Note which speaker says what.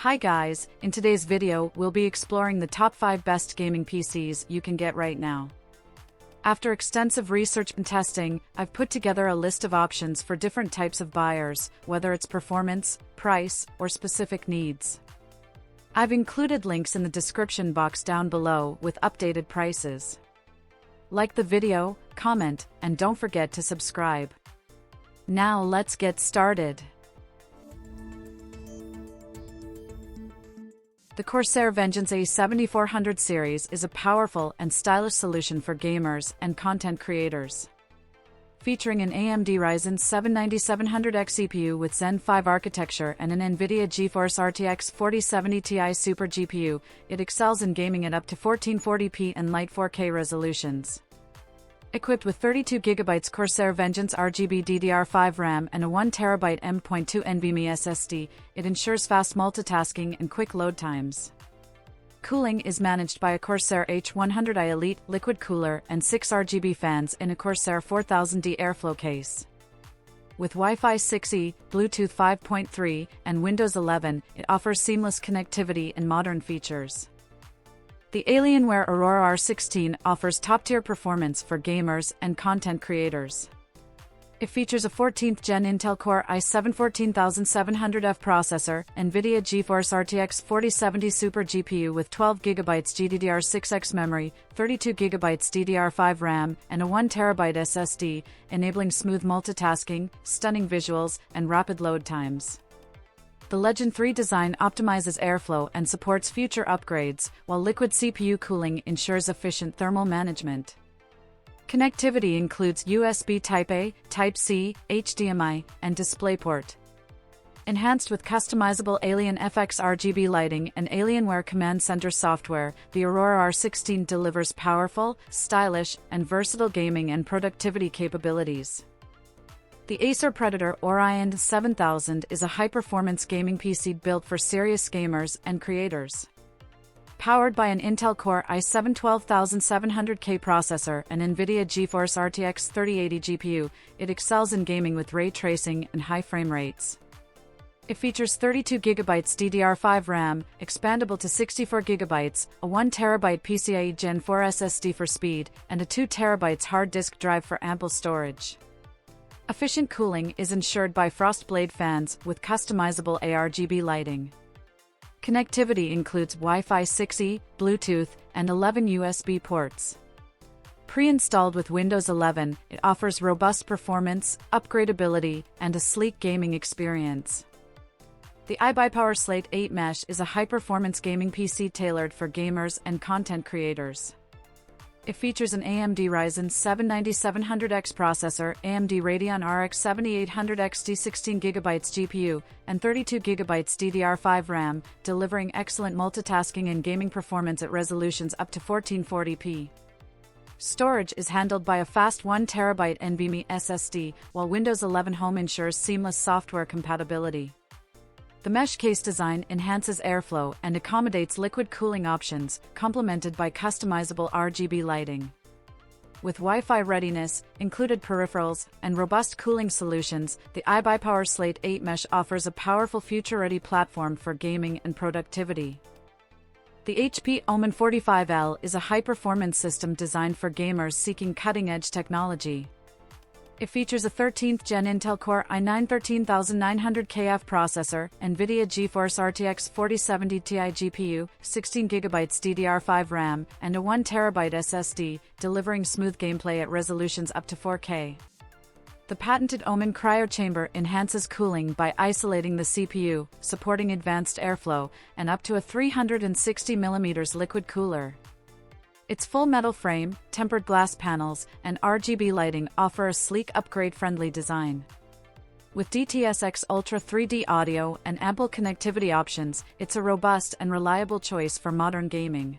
Speaker 1: Hi guys, in today's video we'll be exploring the top 5 best gaming PCs you can get right now. After extensive research and testing, I've put together a list of options for different types of buyers, whether it's performance, price, or specific needs. I've included links in the description box down below with updated prices. Like the video, comment, and don't forget to subscribe. Now let's get started. The Corsair Vengeance A7400 series is a powerful and stylish solution for gamers and content creators. Featuring an AMD Ryzen 7700X CPU with Zen 5 architecture and an NVIDIA GeForce RTX 4070 Ti Super GPU, it excels in gaming at up to 1440p and light 4K resolutions. Equipped with 32GB Corsair Vengeance RGB DDR5 RAM and a 1TB M.2 NVMe SSD, it ensures fast multitasking and quick load times. Cooling is managed by a Corsair H100i Elite liquid cooler and 6 RGB fans in a Corsair 4000D airflow case. With Wi-Fi 6E, Bluetooth 5.3, and Windows 11, it offers seamless connectivity and modern features. The Alienware Aurora R16 offers top-tier performance for gamers and content creators. It features a 14th Gen Intel Core i7-14700F processor, NVIDIA GeForce RTX 4070 Super GPU with 12GB GDDR6X memory, 32GB DDR5 RAM, and a 1TB SSD, enabling smooth multitasking, stunning visuals, and rapid load times. The Legend 3 design optimizes airflow and supports future upgrades, while liquid CPU cooling ensures efficient thermal management. Connectivity includes USB Type-A, Type-C, HDMI, and DisplayPort. Enhanced with customizable Alien FX RGB lighting and Alienware Command Center software, the Aurora R16 delivers powerful, stylish, and versatile gaming and productivity capabilities. The Acer Predator Orion 7000 is a high-performance gaming PC built for serious gamers and creators. Powered by an Intel Core i7-12700K processor and NVIDIA GeForce RTX 3080 GPU, it excels in gaming with ray tracing and high frame rates. It features 32GB DDR5 RAM, expandable to 64GB, a 1TB PCIe Gen 4 SSD for speed, and a 2TB hard disk drive for ample storage. Efficient cooling is ensured by Frostblade fans with customizable ARGB lighting. Connectivity includes Wi-Fi 6E, Bluetooth, and 11 USB ports. Pre-installed with Windows 11, it offers robust performance, upgradability, and a sleek gaming experience. The iBUYPOWER Slate SlateMesh is a high-performance gaming PC tailored for gamers and content creators. It features an AMD Ryzen 7700X processor, AMD Radeon RX 7800XT 16GB GPU, and 32GB DDR5 RAM, delivering excellent multitasking and gaming performance at resolutions up to 1440p. Storage is handled by a fast 1TB NVMe SSD, while Windows 11 Home ensures seamless software compatibility. The mesh case design enhances airflow and accommodates liquid cooling options, complemented by customizable RGB lighting. With Wi-Fi readiness, included peripherals, and robust cooling solutions, the iBUYPOWER Slate SlateMesh offers a powerful future-ready platform for gaming and productivity. The HP Omen 45L is a high-performance system designed for gamers seeking cutting-edge technology. It features a 13th Gen Intel Core i9-13900KF processor, NVIDIA GeForce RTX 4070 Ti GPU, 16GB DDR5 RAM, and a 1TB SSD, delivering smooth gameplay at resolutions up to 4K. The patented Omen cryo chamber enhances cooling by isolating the CPU, supporting advanced airflow, and up to a 360mm liquid cooler. Its full metal frame, tempered glass panels, and RGB lighting offer a sleek upgrade-friendly design. With DTS:X Ultra 3D audio and ample connectivity options, it's a robust and reliable choice for modern gaming.